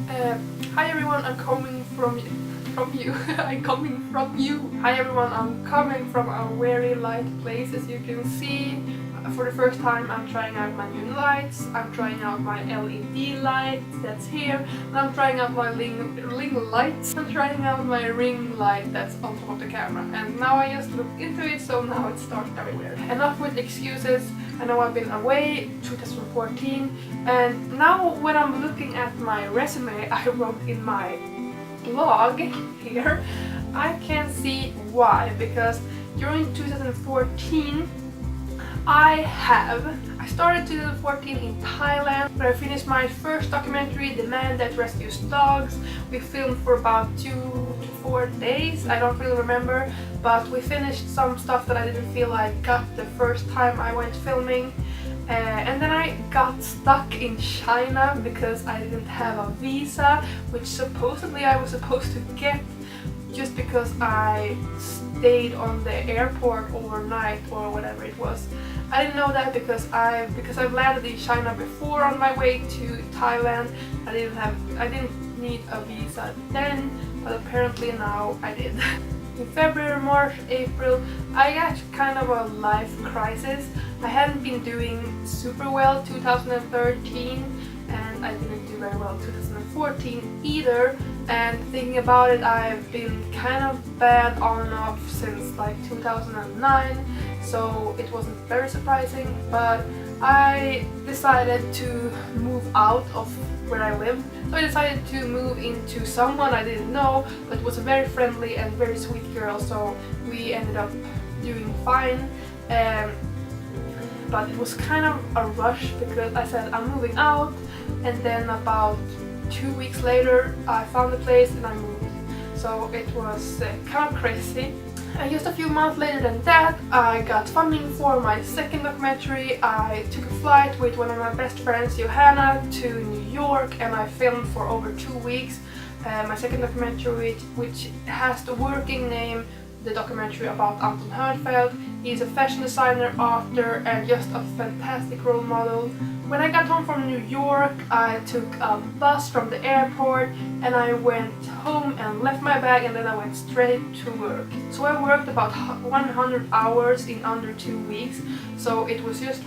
Hi everyone, I'm coming from you. I'm coming from you. Hi everyone, I'm coming from a very light place. As you can see, for the first time I'm trying out my new lights. I'm trying out my LED light that's here, and I'm trying out my ring lights. I'm trying out my ring light that's on top of the camera. And now I just looked into it, so now it starts everywhere. Enough with excuses. I know I've been away 2014, and now when I'm looking at my resume I wrote in my blog here, I can see why. Because during 2014 I started 2014 in Thailand, where I finished my first documentary, The Man That Rescues Dogs. We filmed for about 2 to 4 days, I don't really remember, but we finished some stuff that I didn't feel I got the first time I went filming. And then I got stuck in China because I didn't have a visa, which supposedly I was supposed to get, just because I stayed on the airport overnight or whatever it was. I didn't know that because I've landed in China before on my way to Thailand. I didn't need a visa then, but apparently now I did. In February, March, April, I got kind of a life crisis. I hadn't been doing super well 2013, and I didn't do very well 2014 either. And thinking about it, I've been kind of bad on and off since like 2009, so it wasn't very surprising. But I decided to move out of where I live. So I decided to move into someone I didn't know, but was a very friendly and very sweet girl, so we ended up doing fine. But it was kind of a rush because I said I'm moving out, and then about 2 weeks later I found a place and I moved. So it was kind of crazy. And just a few months later than that, I got funding for my second documentary. I took a flight with one of my best friends, Johanna, to New York, and I filmed for over 2 weeks. My second documentary, which has the working name, the documentary about Anton Hörnfeldt. He's a fashion designer, author, and just a fantastic role model. When I got home from New York, I took a bus from the airport and I went home and left my bag, and then I went straight to work. So I worked about 100 hours in under 2 weeks, so it was just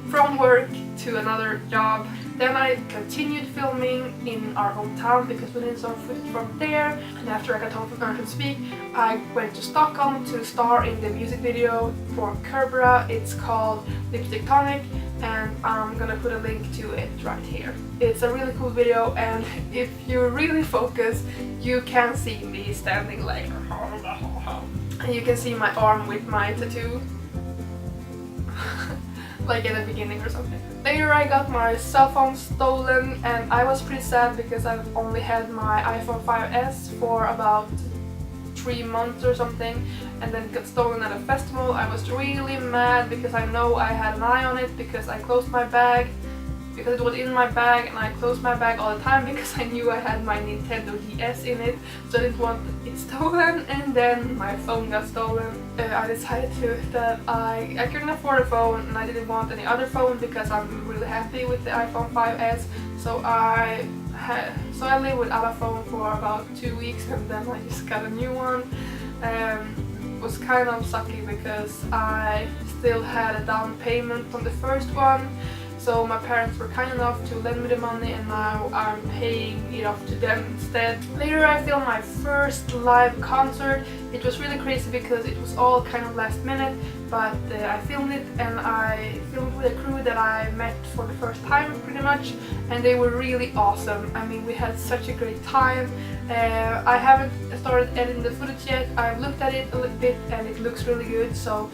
from work to another job. Then I continued filming in our hometown because we needed some footage from there. And after I got home from Urban Speak, I went to Stockholm to star in the music video for Kerbera. It's called Lipstick Tonic, and I'm gonna put a link to it right here. It's a really cool video, and if you really focus, you can see me standing like and you can see my arm with my tattoo. Like at the beginning or something. Later I got my cell phone stolen, and I was pretty sad because I've only had my iPhone 5S for about 3 months or something, and then it got stolen at a festival. I was really mad because I know I had an eye on it, because I closed my bag, because it was in my bag, and I closed my bag all the time because I knew I had my Nintendo DS in it, so I didn't want it stolen. And then my phone got stolen. I decided that I couldn't afford a phone, and I didn't want any other phone because I'm really happy with the iPhone 5S. So I lived without a phone for about 2 weeks, and then I just got a new one. It was kind of sucky because I still had a down payment from the first one. So my parents were kind enough to lend me the money, and now I'm paying it off to them instead. Later I filmed my first live concert. It was really crazy because it was all kind of last minute, but I filmed it, and I filmed with a crew that I met for the first time pretty much, and they were really awesome. I mean, we had such a great time. I haven't started editing the footage yet. I've looked at it a little bit and it looks really good, so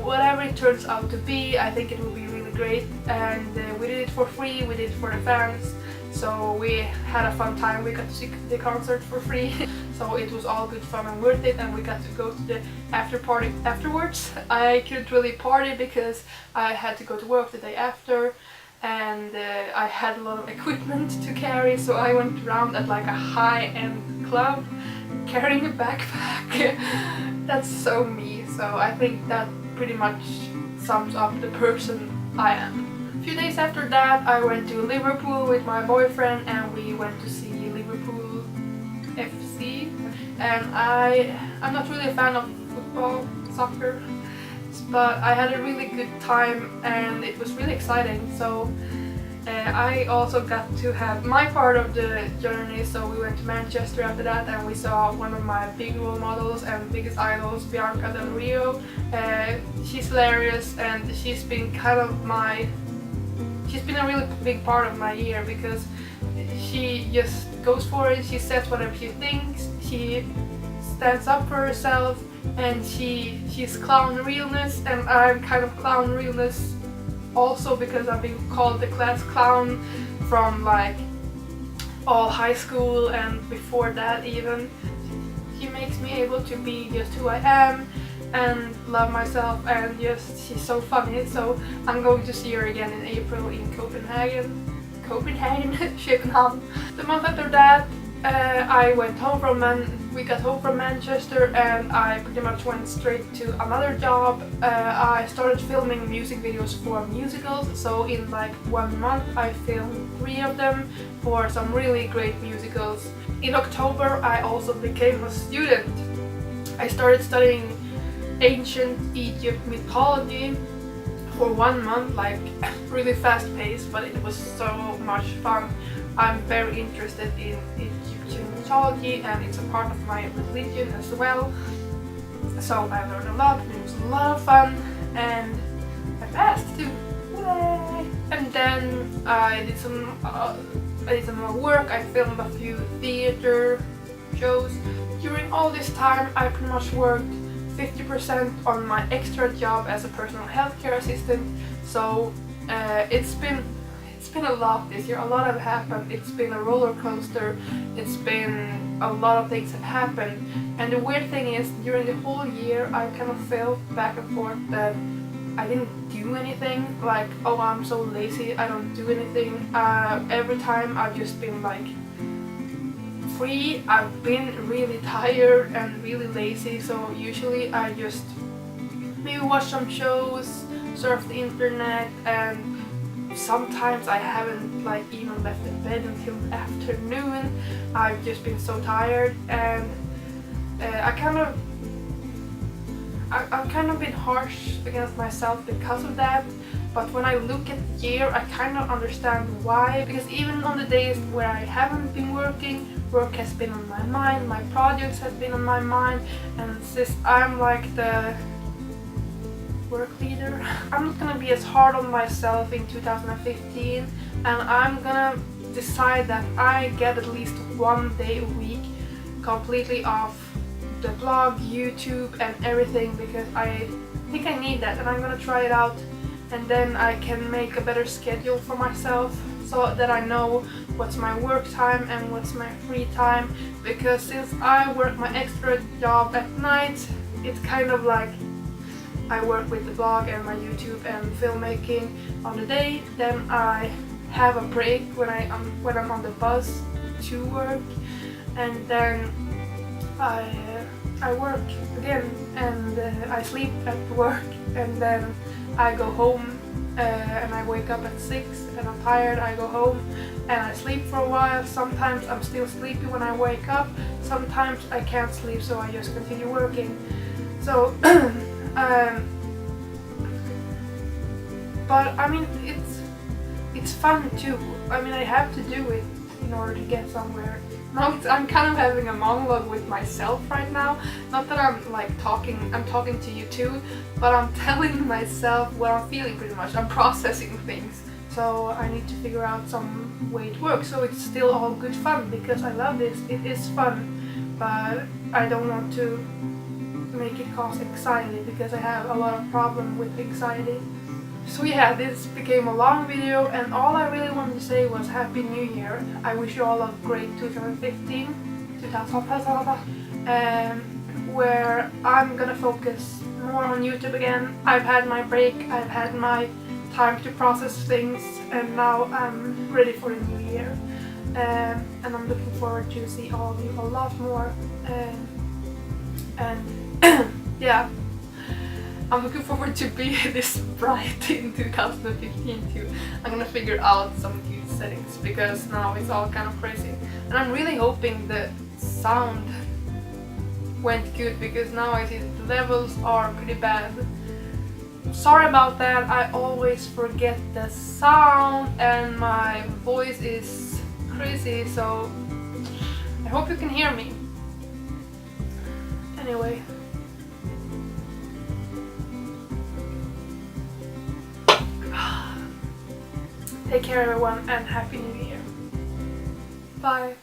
whatever it turns out to be, I think it will be really great. And we did it for free, we did it for the fans, so we had a fun time. We got to see the concert for free, so it was all good fun and worth it, and we got to go to the after party afterwards. I couldn't really party because I had to go to work the day after, and I had a lot of equipment to carry, so I went around at like a high-end club carrying a backpack. That's so me, so I think that pretty much sums up the person I am. few days after that I went to Liverpool with my boyfriend and we went to see Liverpool FC. And I'm not really a fan of football, soccer, but I had a really good time and it was really exciting. So I also got to have my part of the journey, so we went to Manchester after that and we saw one of my big role models and biggest idols, Bianca Del Rio. She's hilarious and she's been a really big part of my year because she just goes for it, she says whatever she thinks, she stands up for herself, and she's clown realness, and I'm kind of clown realness also because I've been called the class clown from like all high school and before that even. She makes me able to be just who I am and love myself, and just she's so funny. So I'm going to see her again in April in Copenhagen, Köpenhamn. The month after that we got home from Manchester and I pretty much went straight to another job. I started filming music videos for musicals, so in like 1 month I filmed 3 of them for some really great musicals. In October I also became a student. I started studying ancient Egypt mythology for 1 month, like really fast paced, but it was so much fun. I'm very interested in Egyptian mythology and it's a part of my religion as well. So I learned a lot, it was a lot of fun and I passed too. Yay! And then I did some more work, I filmed a few theater shows. During all this time I pretty much worked 50% on my extra job as a personal healthcare assistant. So it's been a lot this year, a lot have happened, it's been a roller coaster, it's been a lot of things have happened. And the weird thing is, during the whole year I kind of felt back and forth that I didn't do anything, like, oh, I'm so lazy, I don't do anything. Every time I've just been like free, I've been really tired and really lazy, so usually I just maybe watch some shows, surf the internet, and sometimes I haven't like even left the bed until the afternoon. I've just been so tired, and I've kind of been harsh against myself because of that. But when I look at the year, I kind of understand why, because even on the days where I haven't been working, work has been on my mind, my projects have been on my mind, and since I'm like the work leader, I'm not gonna be as hard on myself in 2015, and I'm gonna decide that I get at least 1 day a week completely off the blog, YouTube and everything, because I think I need that, and I'm gonna try it out, and then I can make a better schedule for myself so that I know what's my work time and what's my free time. Because since I work my extra job at night, it's kind of like I work with the blog and my YouTube and filmmaking on the day, then I have a break when I'm on the bus to work, and then I work again, and I sleep at work, and then I go home and I wake up at 6 and I'm tired, I go home and I sleep for a while. Sometimes I'm still sleepy when I wake up, sometimes I can't sleep, so I just continue working. So but I mean, it's fun too. I mean, I have to do it in order to get somewhere. Now I'm kind of having a monologue with myself right now. Not that I'm like I'm talking to you too, but I'm telling myself what I'm feeling pretty much. I'm processing things. So I need to figure out some way it works so it's still all good fun, because I love this. It is fun, but I don't want to make it cause anxiety, because I have a lot of problem with anxiety. So yeah, this became a long video, and all I really wanted to say was Happy New Year. I wish you all a great 2015, where I'm gonna focus more on YouTube again. I've had my break, I've had my time to process things, and now I'm ready for the new year. And I'm looking forward to see all of you a lot more. And yeah. I'm looking forward to be this bright in 2015 too. I'm gonna figure out some cute settings because now it's all kind of crazy. And I'm really hoping the sound went good because now I see that the levels are pretty bad. Sorry about that, I always forget the sound and my voice is crazy, so I hope you can hear me. Anyway. Take care everyone and Happy New Year. Bye.